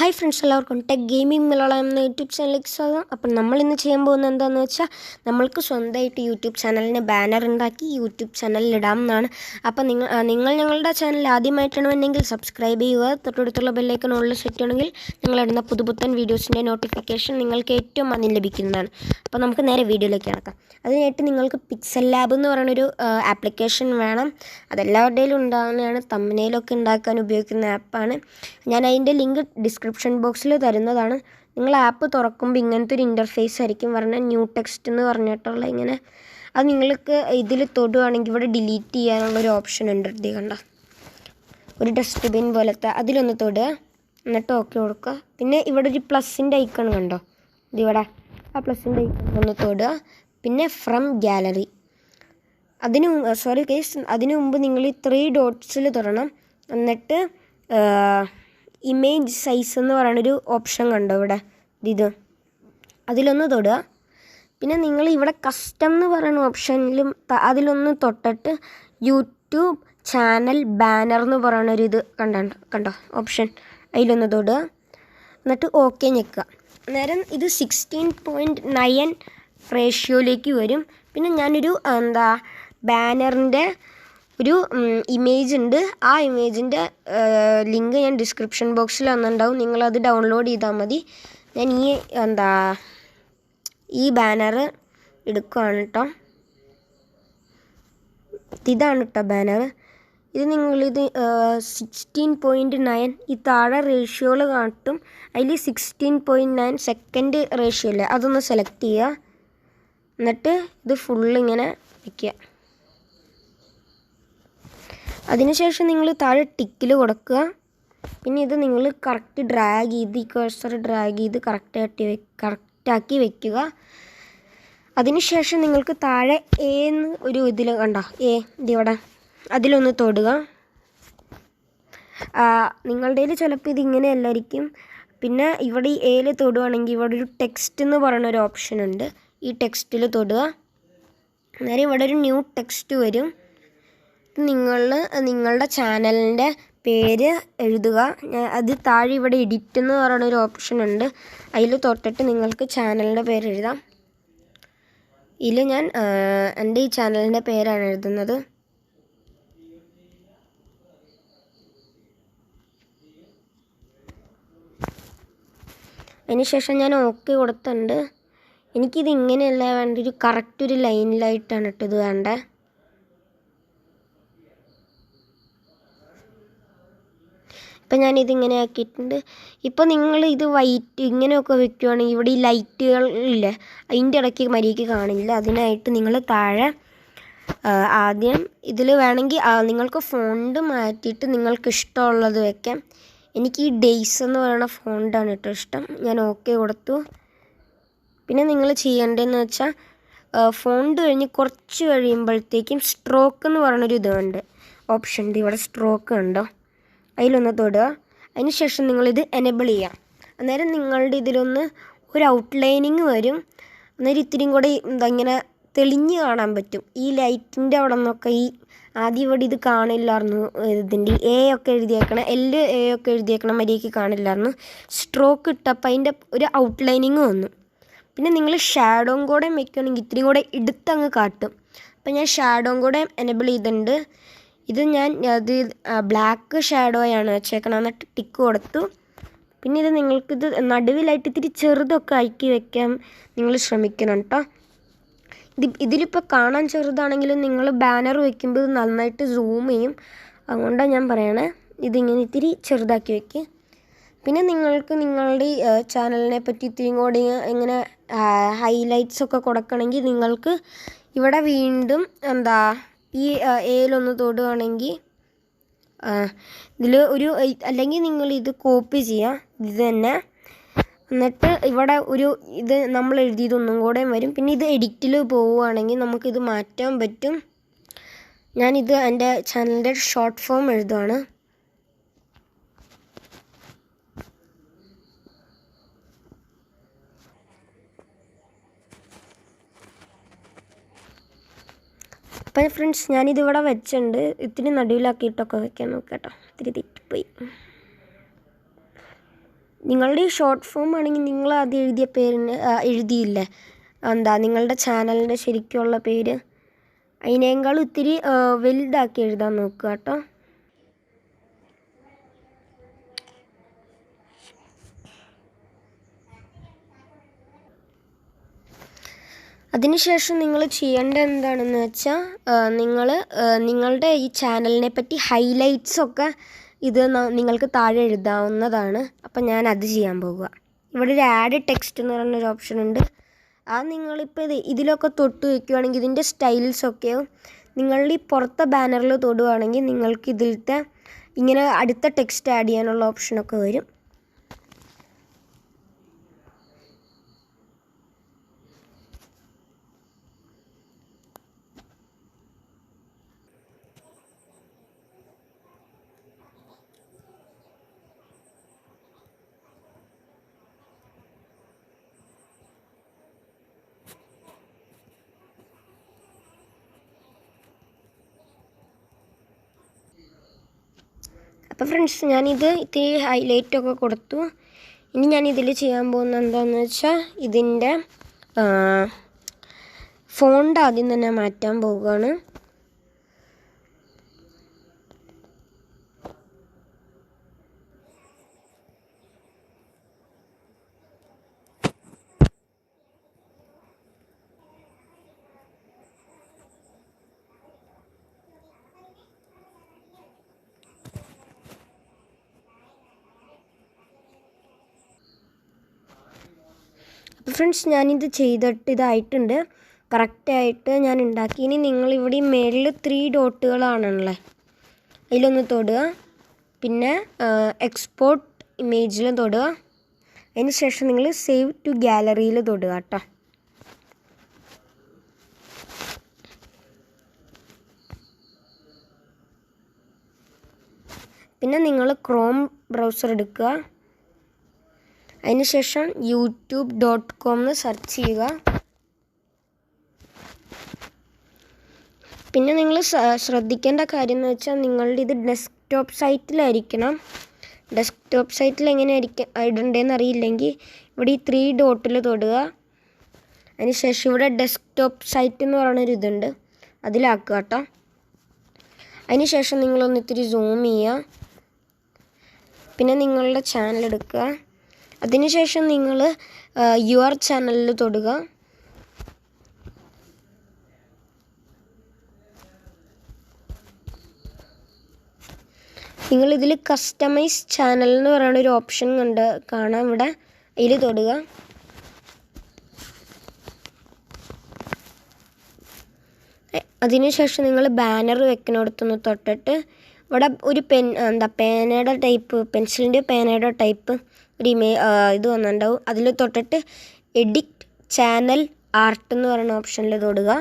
Hi friends, എല്ലാവർക്കും tech gaming Malayalam എന്ന YouTube ചാനലിലേക്ക് സ്വാഗതം. അപ്പം നമ്മളിന്ന് ചെയ്യാൻ പോകുന്നത് എന്താണെന്ന് വെച്ചാൽ നമ്മൾക്ക് സ്വന്തമായിട്ട് യൂട്യൂബ് ചാനലിന് ബാനർ ഉണ്ടാക്കി യൂട്യൂബ് ചാനലിൽ ഇടാം എന്നാണ്. അപ്പം നിങ്ങൾ ഞങ്ങളുടെ ചാനൽ ആദ്യമായിട്ടാണെന്നുണ്ടെങ്കിൽ സബ്സ്ക്രൈബ് ചെയ്യുക. തൊട്ടടുത്തുള്ള ബെല്ലൈക്കൺ ഓളിൽ സെറ്റ് ചെയ്യണമെങ്കിൽ നിങ്ങളിടുന്ന പുതുപുത്തൻ വീഡിയോസിൻ്റെ നോട്ടിഫിക്കേഷൻ നിങ്ങൾക്ക് ഏറ്റവും ആദ്യം ലഭിക്കുന്നതാണ്. അപ്പോൾ നമുക്ക് നേരെ വീഡിയോയിലേക്ക് കിടക്കാം. അതിനായിട്ട് നിങ്ങൾക്ക് പിക്സൽ ലാബ് എന്ന് പറയുന്നൊരു ആപ്ലിക്കേഷൻ വേണം. അതെല്ലാവരുടെയും ഉണ്ടാകുന്നതാണ്. തമ്പനെയിലൊക്കെ ഉണ്ടാക്കാൻ ഉപയോഗിക്കുന്ന ആപ്പാണ്. ഞാൻ അതിൻ്റെ ലിങ്ക് ഡിസ്ക്രിപ്ഷൻ ബോക്സിൽ തരുന്നതാണ്. നിങ്ങൾ ആപ്പ് തുറക്കുമ്പോൾ ഇങ്ങനത്തെ ഒരു ഇൻ്റർഫേസ് ആയിരിക്കും പറഞ്ഞാൽ ന്യൂ ടെക്സ്റ്റ് എന്ന് പറഞ്ഞിട്ടുള്ള ഇങ്ങനെ. അത് നിങ്ങൾക്ക് ഇതിൽ തൊടുകയാണെങ്കിൽ ഇവിടെ ഡിലീറ്റ് ചെയ്യാനുള്ളൊരു ഓപ്ഷൻ ഉണ്ട്. ഇത് കണ്ട ഒരു ഡസ്റ്റ്ബിൻ പോലത്തെ അതിലൊന്ന് തൊടുക, എന്നിട്ട് ഓക്കെ കൊടുക്കുക. പിന്നെ ഇവിടെ ഒരു പ്ലസിൻ്റെ ഐക്കൺ കണ്ടോ, ഇതിവിടെ ആ പ്ലസിൻ്റെ ഐക്കൺ ഒന്ന് തൊടുക. പിന്നെ ഫ്രം ഗാലറി അതിനു മുമ്പ് നിങ്ങൾ ഈ 3 ഡോട്ട്സിൽ തൊടണം. എന്നിട്ട് ഇമേജ് സൈസ് എന്ന് പറയുന്നൊരു ഓപ്ഷൻ കണ്ടോ ഇവിടെ, അതിലൊന്ന് തൊടുക. പിന്നെ നിങ്ങൾ ഇവിടെ കസ്റ്റം എന്ന് പറയുന്ന ഓപ്ഷനിലും അതിലൊന്ന് തൊട്ടിട്ട് യൂട്യൂബ് ചാനൽ ബാനർ എന്ന് പറയുന്നൊരു ഇത് കണ്ടോ ഓപ്ഷൻ, അതിലൊന്ന് തൊടുക. എന്നിട്ട് ഓക്കെ ഞെക്കുക. അന്നേരം ഇത് 16:9 റേഷ്യോയിലേക്ക് വരും. പിന്നെ ഞാനൊരു ബാനറിൻ്റെ ഒരു ഇമേജ് ഉണ്ട്. ആ ഇമേജിൻ്റെ ലിങ്ക് ഞാൻ ഡിസ്ക്രിപ്ഷൻ ബോക്സിൽ വന്നിട്ടുണ്ടാവും. നിങ്ങളത് ഡൗൺലോഡ് ചെയ്താൽ മതി. ഞാൻ ഈ ബാനർ എടുക്കുകയാണ് കേട്ടോ. ഇതാണ് കേട്ടോ ബാനർ. ഇത് നിങ്ങളിത് 16:9 ഈ താഴെ റേഷ്യോകൾ കാട്ടും. അതിൽ 16:9 സെക്കൻഡ് റേഷ്യോ അല്ലേ, അതൊന്ന് സെലക്ട് ചെയ്യുക. എന്നിട്ട് ഇത് ഫുള്ളിങ്ങനെ വയ്ക്കുക. അതിനുശേഷം നിങ്ങൾ താഴെ ടിക്കിൽ കൊടുക്കുക. പിന്നെ ഇത് നിങ്ങൾ കറക്റ്റ് ഡ്രാഗ് ചെയ്ത് ഈ കഴ്സർ ഡ്രാഗ് ചെയ്ത് കറക്റ്റാക്കി വയ്ക്കുക. അതിനുശേഷം നിങ്ങൾക്ക് താഴെ എന്ന് ഒരു ഇതിൽ കണ്ടോ ഇതിവിടെ അതിലൊന്ന് തൊടുക. നിങ്ങളുടെ ചിലപ്പോൾ ഇതിങ്ങനെ അല്ലായിരിക്കും. പിന്നെ ഇവിടെ ഈ എയിൽ തൊടുകയാണെങ്കിൽ ഇവിടെ ഒരു ടെക്സ്റ്റ് എന്ന് പറയുന്ന ഒരു ഓപ്ഷൻ ഉണ്ട്. ഈ ടെക്സ്റ്റിൽ തൊടുക. അന്നേരം ഇവിടെ ഒരു ന്യൂ ടെക്സ്റ്റ് വരും. നിങ്ങളുടെ ചാനലിൻ്റെ പേര് എഴുതുക. അത് താഴെ ഇവിടെ എഡിറ്റ് എന്ന് പറയുന്നൊരു ഓപ്ഷൻ ഉണ്ട്. അതിൽ തൊട്ടിട്ട് നിങ്ങൾക്ക് ചാനലിൻ്റെ പേര് എഴുതാം. ഇതിൽ ഞാൻ എൻ്റെ ഈ ചാനലിൻ്റെ പേരാണ് എഴുതുന്നത്. അതിനുശേഷം ഞാൻ ഓക്കെ കൊടുത്തിട്ടുണ്ട്. എനിക്കിത് ഇങ്ങനെയല്ല വേണ്ട, ഒരു കറക്റ്റ് ഒരു ലൈനിലായിട്ടാണ് കേട്ടോ ഇത് വേണ്ടത്. ഇപ്പം ഞാനിതിങ്ങനെ ആക്കിയിട്ടുണ്ട്. ഇപ്പോൾ നിങ്ങൾ ഇത് വൈറ്റ് ഇങ്ങനെയൊക്കെ വെക്കുകയാണെങ്കിൽ ഇവിടെ ഈ ലൈറ്റുകളില്ലേ അതിൻ്റെ ഇടയ്ക്ക് മര്യാദയ്ക്ക് കാണില്ല. അതിനായിട്ട് നിങ്ങൾ താഴെ ആദ്യം ഇതിൽ വേണമെങ്കിൽ നിങ്ങൾക്ക് ഫോണ്ട് മാറ്റിയിട്ട് നിങ്ങൾക്ക് ഇഷ്ടമുള്ളത് വെക്കാം. എനിക്ക് ഈ ഡേയ്സ് എന്ന് പറയുന്ന ഫോണ്ടാണ് കേട്ടോ ഇഷ്ടം. ഞാൻ ഓക്കെ കൊടുത്തു. പിന്നെ നിങ്ങൾ ചെയ്യേണ്ടതെന്ന് വെച്ചാൽ ഫോണ്ട് കഴിഞ്ഞ് കുറച്ച് കഴിയുമ്പോഴത്തേക്കും സ്ട്രോക്ക് എന്ന് പറയുന്നൊരു ഇതുണ്ട് ഓപ്ഷൻ. ഇവിടെ സ്ട്രോക്ക് ഉണ്ടോ, അതിലൊന്ന് തൊടുക. അതിന് ശേഷം നിങ്ങളിത് എനേബിൾ ചെയ്യാം. അന്നേരം നിങ്ങളുടെ ഇതിലൊന്ന് ഒരു ഔട്ട്ലൈനിങ് വരും. അന്നേരം ഇത്തിരിയും കൂടെ ഇങ്ങനെ തെളിഞ്ഞ് കാണാൻ പറ്റും. ഈ ലൈറ്റിൻ്റെ അവിടെ നിന്നൊക്കെ ആദ്യം ഇവിടെ ഇത് കാണില്ലായിരുന്നു. ഇതിൻ്റെ ഒക്കെ എഴുതിയേക്കണം, ഒക്കെ എഴുതിയേക്കണം മര്യാദയ്ക്ക് കാണില്ലായിരുന്നു. സ്ട്രോക്ക് ഇട്ടപ്പോൾ അതിൻ്റെ ഒരു ഔട്ട്ലൈനിങ് വന്നു. പിന്നെ നിങ്ങൾ ഷാഡോയും കൂടെ വയ്ക്കുകയാണെങ്കിൽ ഇത്തിരി കൂടെ എടുത്തങ്ങ് കാട്ടും. അപ്പം ഞാൻ ഷാഡോയും കൂടെ എനേബിൾ ചെയ്തിട്ടുണ്ട്. ഇത് അത് ബ്ലാക്ക് ഷാഡോയാണ് വെച്ചേക്കണം. എന്നിട്ട് ടിക്ക് കൊടുത്തു. പിന്നെ ഇത് നിങ്ങൾക്കിത് നടുവിലായിട്ട് ഇത്തിരി ചെറുതൊക്കെ ആക്കി വെക്കാൻ നിങ്ങൾ ശ്രമിക്കണം കേട്ടോ. ഇതിലിപ്പോൾ കാണാൻ ചെറുതാണെങ്കിലും നിങ്ങൾ ബാനർ വയ്ക്കുമ്പോൾ ഇത് നന്നായിട്ട് സൂം ചെയ്യും. അതുകൊണ്ടാണ് ഞാൻ പറയണേ ഇതിങ്ങനെ ഇത്തിരി ചെറുതാക്കി വയ്ക്കുക. പിന്നെ നിങ്ങൾക്ക് നിങ്ങളുടെ ചാനലിനെ പറ്റി ഇത്തിരിയും കൂടി ഇങ്ങനെ ഹൈലൈറ്റ്സൊക്കെ കൊടുക്കണമെങ്കിൽ നിങ്ങൾക്ക് ഇവിടെ വീണ്ടും ഈ എയിലൊന്ന് തൊടുകയാണെങ്കിൽ ഇതിൽ അല്ലെങ്കിൽ നിങ്ങൾ ഇത് കോപ്പി ചെയ്യുക ഇത് തന്നെ. എന്നിട്ട് ഇവിടെ ഇത് നമ്മൾ എഴുതിയതൊന്നും കൂടെ വരും. പിന്നെ ഇത് എഡിറ്റിൽ പോവുകയാണെങ്കിൽ നമുക്കിത് മാറ്റാൻ പറ്റും. ഞാനിത് എൻ്റെ ചാനലിൻ്റെ ഷോർട്ട് ഫോം എഴുതുകയാണ്. അപ്പം ഫ്രണ്ട്സ് ഞാനിതിവിടെ വെച്ചിട്ടുണ്ട്. ഇത്തിരി നടുവിലാക്കിയിട്ടൊക്കെ വെക്കാൻ നോക്കാം കേട്ടോ. ഇത്തിരി തെറ്റിപ്പോയി. നിങ്ങളുടെ ഈ ഷോർട്ട് ഫോം ആണെങ്കിൽ നിങ്ങൾ അത് എഴുതിയ പേരിന് എഴുതിയില്ലേ നിങ്ങളുടെ ചാനലിൻ്റെ ശരിക്കുള്ള പേര്, അതിനേക്കാൾ ഇത്തിരി വലുതാക്കി എഴുതാൻ നോക്കുക കേട്ടോ. അതിനുശേഷം നിങ്ങൾ ചെയ്യേണ്ടത് എന്താണെന്ന് വെച്ചാൽ നിങ്ങൾ നിങ്ങളുടെ ഈ ചാനലിനെ പറ്റി ഹൈലൈറ്റ്സൊക്കെ നിങ്ങൾക്ക് താഴെ എഴുതാവുന്നതാണ്. അപ്പം ഞാൻ അത് ചെയ്യാൻ പോകുക. ഇവിടെ ഒരു ആഡ് ടെക്സ്റ്റ് എന്ന് പറയുന്നൊരു ഓപ്ഷൻ ഉണ്ട്. നിങ്ങളിപ്പോൾ ഇതിലൊക്കെ തൊട്ട് വയ്ക്കുകയാണെങ്കിൽ ഇതിൻ്റെ സ്റ്റൈൽസൊക്കെയോ നിങ്ങളുടെ ഈ പുറത്തെ ബാനറിൽ തൊടുകയാണെങ്കിൽ നിങ്ങൾക്ക് ഇതിലത്തെ ഇങ്ങനെ അടുത്ത ടെക്സ്റ്റ് ആഡ് ചെയ്യാനുള്ള ഓപ്ഷനൊക്കെ വരും. അപ്പോൾ ഫ്രണ്ട്സ്, ഞാനിത് ഇത്തിരി ഹൈലൈറ്റൊക്കെ കൊടുത്തു. ഇനി ഞാനിതിൽ ചെയ്യാൻ പോകുന്നത് എന്താണെന്ന് വെച്ചാൽ ഇതിൻ്റെ ഫോണ്ട് ആദ്യം തന്നെ മാറ്റാൻ പോവുകയാണ്. അപ്പോൾ ഫ്രണ്ട്സ്, ഞാനിത് ചെയ്തിട്ട് ഇതായിട്ടുണ്ട്, കറക്റ്റായിട്ട് ഞാൻ ഉണ്ടാക്കി. ഇനി നിങ്ങളിവിടെ മേളിൽ 3 ഡോട്ടുകളാണുള്ളത്, അതിലൊന്ന് തൊടുക. പിന്നെ എക്സ്പോർട്ട് ഇമേജിൽ തൊടുക. അതിന് ശേഷം നിങ്ങൾ സേവ് ടു ഗാലറിയിൽ തൊടുക കേട്ടോ. പിന്നെ നിങ്ങൾ ക്രോം ബ്രൗസർ എടുക്കുക. അതിനുശേഷം youtube.com എന്ന് സെർച്ച് ചെയ്യുക. പിന്നെ നിങ്ങൾ ശ്രദ്ധിക്കേണ്ട കാര്യം എന്ന് വെച്ചാൽ നിങ്ങളുടെ ഇത് ഡെസ്ക്ടോപ്പ് സൈറ്റിലായിരിക്കണം. ഡെസ്ക്ടോപ്പ് സൈറ്റിൽ എങ്ങനെ ഇടേണ്ടതെന്ന് അറിയില്ലെങ്കിൽ ഇവിടെ ഈ 3 ഡോട്ടിൽ തൊടുക. അതിനുശേഷം ഇവിടെ ഡെസ്ക്ടോപ്പ് സൈറ്റ് എന്ന് പറയുന്നൊരു ഇതുണ്ട്, അതിലാക്കുക കേട്ടോ. അതിനുശേഷം നിങ്ങളൊന്ന് ഇത്തിരി സൂം ചെയ്യുക. പിന്നെ നിങ്ങളുടെ ചാനൽ എടുക്കുക. അതിനുശേഷം നിങ്ങൾ യുവർ ചാനലിൽ തൊടുക. നിങ്ങളിതിൽ കസ്റ്റമൈസ് ചാനൽ എന്ന് പറയുന്ന ഒരു ഓപ്ഷൻ കാണാം ഇവിടെ, അതിൽ തൊടുക. അതിനുശേഷം നിങ്ങൾ ബാനർ വെക്കുന്നിടത്തൊന്ന് തൊട്ടിട്ട് ഇവിടെ ഒരു പേനയുടെ ടൈപ്പ്, പെൻസിലിൻ്റെ പേനയുടെ ടൈപ്പ് ഒരു ഇത് വന്നിട്ടുണ്ടാവും. അതിൽ തൊട്ടിട്ട് എഡിറ്റ് ചാനൽ ആർട്ട് എന്ന് പറയുന്ന ഓപ്ഷനിൽ തൊടുക.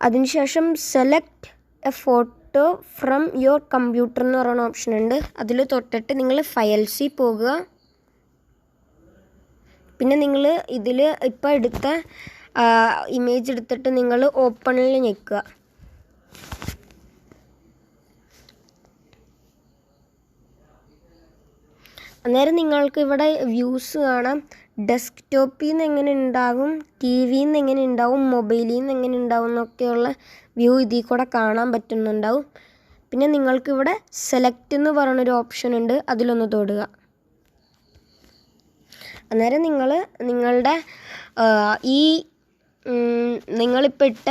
അതിനുശേഷം select A photo from your computer എന്ന് പറയുന്ന ഓപ്ഷൻ ഉണ്ട്, അതിൽ തൊട്ടിട്ട് നിങ്ങൾ ഫയൽസിൽ പോകുക. പിന്നെ നിങ്ങൾ ഇതിൽ ഇപ്പോൾ എടുത്ത ഇമേജ് എടുത്തിട്ട് നിങ്ങൾ ഓപ്പണിൽ ഞെക്കുക. അന്നേരം നിങ്ങൾക്ക് ഇവിടെ വ്യൂസ് കാണാം. ഡെസ്ക്ടോപ്പിൽ നിന്ന് എങ്ങനെ ഉണ്ടാകും, ടി വിയിൽ നിന്ന് എങ്ങനെ ഉണ്ടാവും, മൊബൈലിൽ നിന്ന് എങ്ങനെ ഉണ്ടാവും എന്നൊക്കെയുള്ള വ്യൂ ഇതിൽ കൂടെ കാണാൻ പറ്റുന്നുണ്ടാവും. പിന്നെ നിങ്ങൾക്കിവിടെ സെലക്ട് എന്ന് പറയുന്നൊരു ഓപ്ഷൻ ഉണ്ട്, അതിലൊന്ന് തൊടുക. അന്നേരം നിങ്ങളുടെ ഈ നിങ്ങളിപ്പോൾ ഇട്ട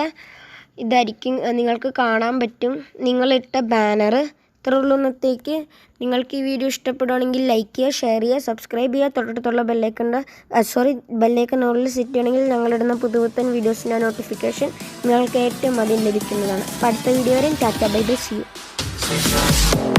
ഇതായിരിക്കും നിങ്ങൾക്ക് കാണാൻ പറ്റും. നിങ്ങളിട്ട ബാനർ ഇത്ര ഉള്ളുന്നത്തേക്ക്. നിങ്ങൾക്ക് ഈ വീഡിയോ ഇഷ്ടപ്പെടുകയാണെങ്കിൽ ലൈക്ക് ചെയ്യുക, ഷെയർ ചെയ്യുക, സബ്സ്ക്രൈബ് ചെയ്യുക. തൊട്ടടുത്തുള്ള ബെല്ലൈക്കൺ ഓളിൽ സെറ്റ് ചെയ്യണമെങ്കിൽ ഞങ്ങളിടുന്ന പുതുപുത്തൻ വീഡിയോസിൻ്റെ നോട്ടിഫിക്കേഷൻ നിങ്ങൾക്ക് ഏറ്റവും ആദ്യം ലഭിക്കുന്നതാണ്. അപ്പോൾ അടുത്ത വീഡിയോ വരെ tata bye bye, see U.